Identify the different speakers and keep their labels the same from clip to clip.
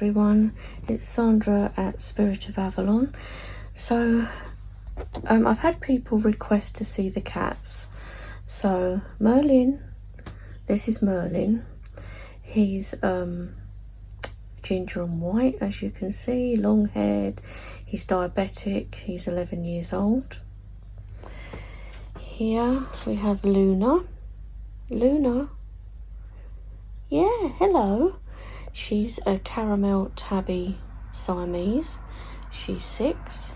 Speaker 1: everyone, it's Sandra at Spirit of Avalon. So I've had people request to see the cats. So Merlin, this is Merlin. He's ginger and white, as you can see, long haired. He's diabetic, he's 11 years old. Here we have Luna. Yeah, hello. She's a caramel tabby Siamese. She's 6.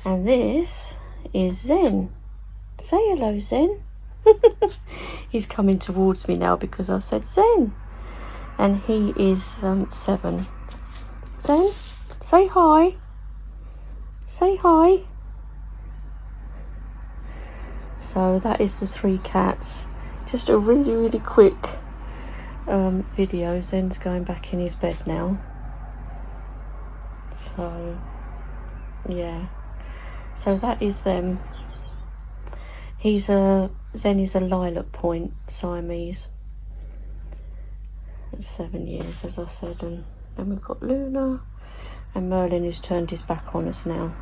Speaker 1: And this is Zen. Say hello, Zen. He's coming towards me now because I said Zen. And he is 7. Zen, say hi. Say hi. So that is the 3 cats. Just a really quick video. Zen's going back in his bed now. So yeah, so that is them. Zen is a lilac point Siamese. It's 7 years, as I said. And then we've got Luna and Merlin, who's turned his back on us now.